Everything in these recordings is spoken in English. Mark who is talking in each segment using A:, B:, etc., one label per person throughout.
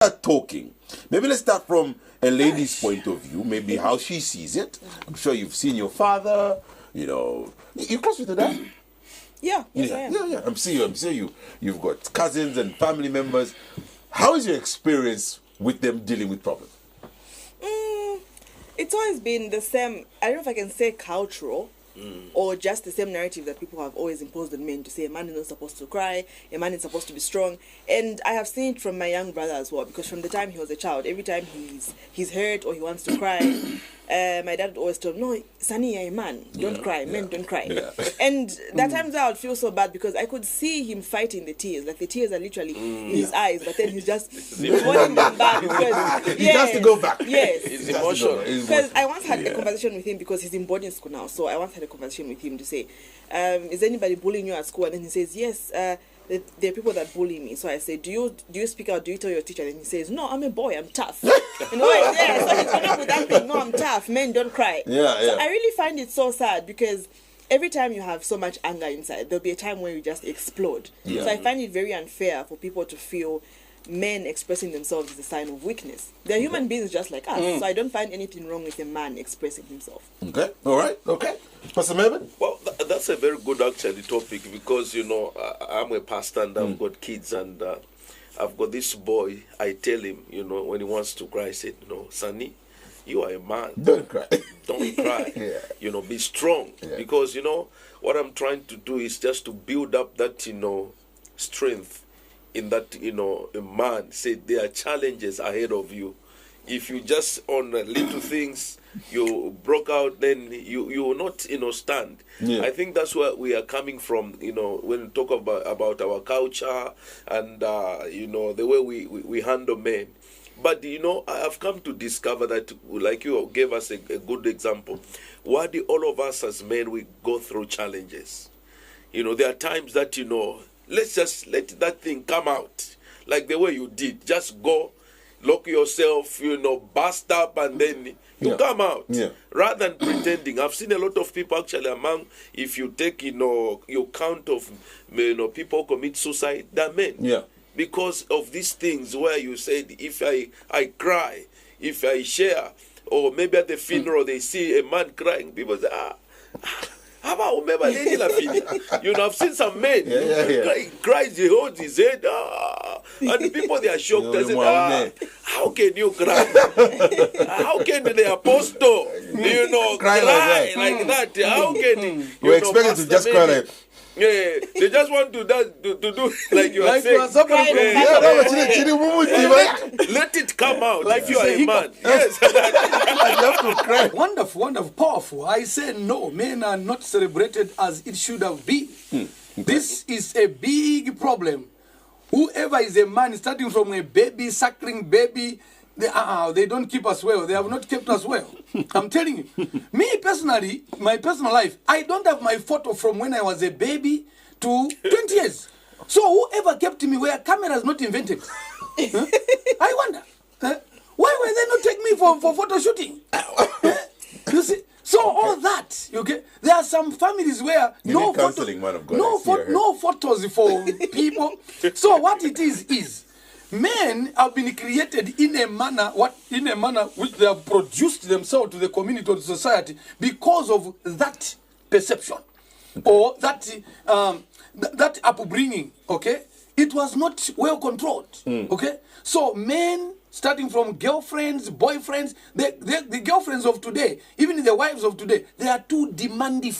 A: start talking. Maybe let's start from a lady's point of view, maybe how she sees it. I'm sure you've seen your father, you know. You close with her dad?
B: Yeah, yes, I am.
A: Yeah. I'm seeing you. You've got cousins and family members. How is your experience with them dealing with problems?
B: It's always been the same. I don't know if I can say cultural or just the same narrative that people have always imposed on men to say a man is not supposed to cry, a man is supposed to be strong. And I have seen it from my young brother as well, because from the time he was a child, every time he's hurt or he wants to cry, my dad would always tell him, no, Sonny, you're a man, don't cry, men don't cry. Yeah. And that times I would feel so bad because I could see him fighting the tears, like the tears are literally in his eyes, but then he's just holding them back because
A: he has to go back.
B: Yes.
C: It's emotional.
B: Because I once had a conversation with him because he's in boarding school now, so I once had a conversation with him to say, is anybody bullying you at school? And then he says, yes, there are people that bully me. So I say, do you speak out? Do you tell your teacher? And he says, no, I'm a boy, I'm tough. So he came up with that thing, no, I'm tough, men don't cry. So I really find it so sad because every time you have so much anger inside, there'll be a time where you just explode. So I find it very unfair for people to feel men expressing themselves is a sign of weakness. They're human beings just like us. So I don't find anything wrong with a man expressing himself.
A: Okay, all right, okay. Pastor Melvin?
C: Well, that's a very good actually topic because, you know, I'm a pastor and I've got kids and I've got this boy. I tell him, you know, when he wants to cry, I said, no, Sonny, you are a man.
A: Don't cry.
C: Don't cry. You know, be strong. Because, you know, what I'm trying to do is just to build up that, you know, strength in that, you know, a man said there are challenges ahead of you. If you just on little things you broke out, then you will not, you know, stand. I think that's where we are coming from, you know, when we talk about our culture and you know, the way we handle men. But, you know, I have come to discover that, like you gave us a good example, why do all of us as men, we go through challenges? You know, there are times that, you know, let's just let that thing come out. Like the way you did. Just go, lock yourself, you know, bust up, and then you come out. Rather than pretending. I've seen a lot of people actually among, if you take, you know, your count of, you know, people commit suicide, they're men. Because of these things where you said, if I cry, if I share, or maybe at the funeral they see a man crying, people say, how about remember you know, I've seen some men cries, he holds his head, and the people, they are shocked. They say, how can you cry? How can the apostle, you know, cry like that? How can you
A: expect to just cry like?
C: They just want to do like you are saying. Let it come out. Like if you are a man. Yes.
D: I have to cry. Wonderful, powerful. I say no, men are not celebrated as it should have been. This is a big problem. Whoever is a man, starting from a baby, suckling baby, they don't keep us well. They have not kept us well. I'm telling you. Me personally, my personal life, I don't have my photo from when I was a baby to 20 years. So whoever kept me where cameras not invented. I wonder. Why will they not take me for photo shooting? You see? So all that, okay? There are some families where no photos for people. So what it is men have been created in a manner which they have produced themselves to the community or to society because of that perception or that upbringing. Okay, it was not well controlled. Okay, so men, starting from girlfriends, boyfriends, the girlfriends of today, even the wives of today, they are too demanding.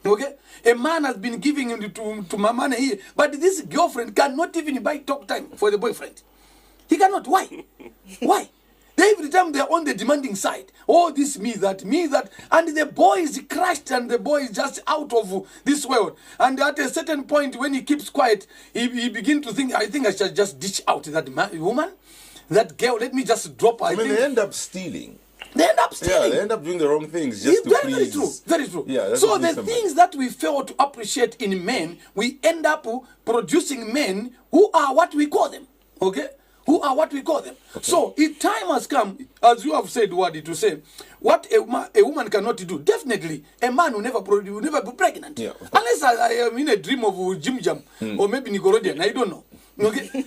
D: Okay, a man has been giving to my man here, but this girlfriend cannot even buy talk time for the boyfriend. He cannot. Why? Why? Every time they're on the demanding side. Oh, this, me, that, and the boy is crushed, and the boy is just out of this world. And at a certain point, when he keeps quiet, he begins to think, I think I should just ditch out that woman, that girl. Let me just drop her.
A: They end up stealing.
D: They end up stealing.
A: Yeah, they end up doing the wrong things just to please.
D: Very true. Very true.
A: Yeah,
D: so the things that we fail to appreciate in men, we end up producing men who are what we call them. Okay? Who are what we call them. Okay. So, if time has come, as you have said, Wadi, to say, what a woman cannot do, definitely, a man will never be pregnant. Unless I am in a dream of Jim Jam, or maybe Nickelodeon, I don't know. Okay?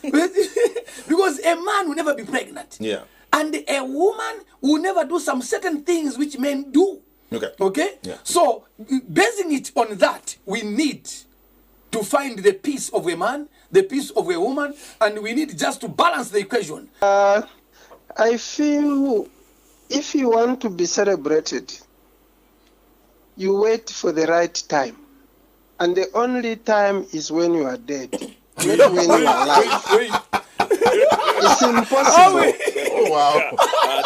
D: Because a man will never be pregnant.
A: Yeah.
D: And a woman will never do some certain things which men do.
A: Okay.
D: Okay?
A: Yeah.
D: So, basing it on that, we need to find the peace of a man, the peace of a woman, and we need just to balance the equation.
E: I feel if you want to be celebrated, you wait for the right time. And the only time is when you are dead, not when you are alive. It's impossible.
A: Oh, wow.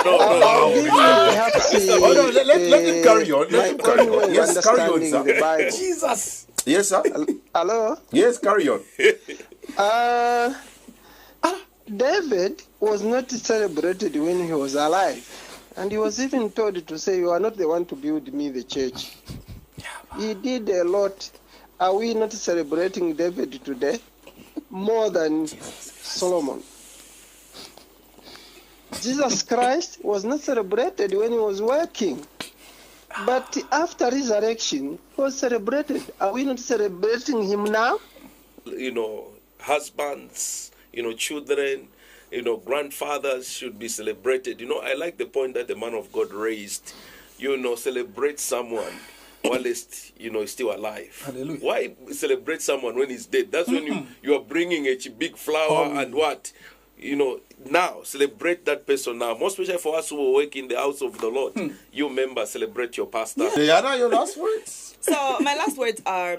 E: I'll give you perhaps
A: Oh, no, let him carry on. Let him
E: my
A: carry
E: own
A: on.
E: way
A: Yes,
E: of
A: carry on,
E: understanding
A: sir.
E: the Bible.
D: Jesus.
A: Yes, sir.
E: Hello?
A: Yes, carry on.
E: David was not celebrated when he was alive. And he was even told to say, you are not the one to build me the church. He did a lot. Are we not celebrating David today? More than Solomon. Jesus Christ was not celebrated when he was working. But after resurrection, he was celebrated. Are we not celebrating him now?
C: You know, husbands, you know, children, you know, grandfathers should be celebrated. You know, I like the point that the man of God raised. You know, celebrate someone while he's, you know, still alive.
D: Hallelujah.
C: Why celebrate someone when he's dead? That's when you are bringing a big flower and what? You know, now, celebrate that person now. Most especially for us who work in the house of the Lord. You members, celebrate your pastor.
A: Diana, your last words?
B: So my last words are,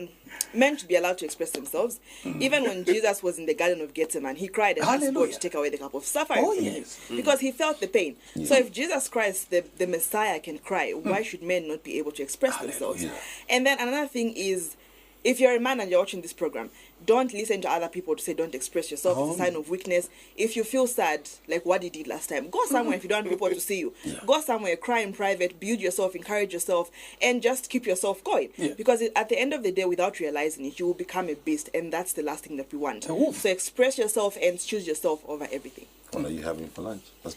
B: men should be allowed to express themselves. Even when Jesus was in the Garden of Gethsemane, he cried and asked God
D: Hallelujah.
B: to take away the cup of suffering from him,
D: yes.
B: because he felt the pain. So if Jesus Christ, the Messiah, can cry, why should men not be able to express themselves? And then another thing is, if you're a man and you're watching this program, don't listen to other people to say don't express yourself. It's a sign of weakness. If you feel sad, like what you did last time, go somewhere. If you don't want people to see you, go somewhere, cry in private, build yourself, encourage yourself, and just keep yourself going. Because at the end of the day, without realizing it, you will become a beast, and that's the last thing that we want. So express yourself and choose yourself over everything.
A: What are you having for lunch?